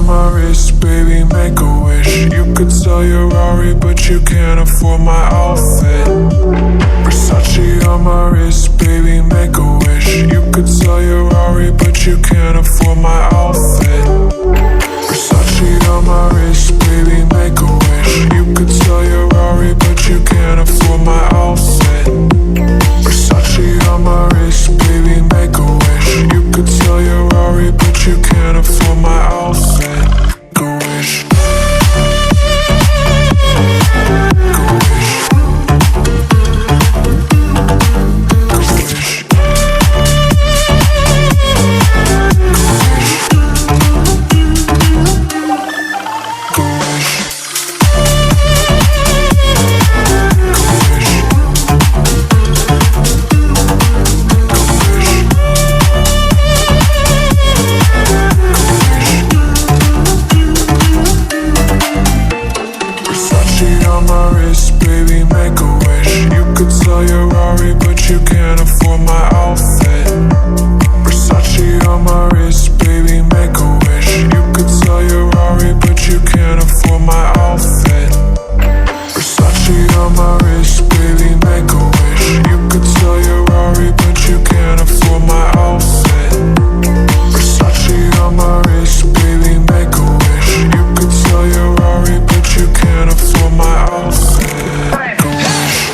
on my wrist, baby, make a wish. You could sell your Rari, but you can't afford my outfit. Versace on my wrist, baby, make a wish. You could sell your Rari, but you can't afford my outfit. Versace on my wrist, baby, make a wish. You could sell your Rari, but you can't afford my outfit. Versace on my wrist, baby, make a wish. You could sell your Rari, but you can't afford my outfit. Go wish. Go wish. Go wish. Go wish. Versace on my wrist, baby, make a wish. You could sell your Rari, but you can't afford my outfit. Versace on my wrist, baby, make a wish. You could sell your Rari, but you can't afford my outfit. Versace on my wrist, baby, make a wish. You could sell your Rari, but you can't afford my outfit. Versace on my wrist, baby, make a wish. You could sell your Rari, but you can't afford my outfit. Go wish.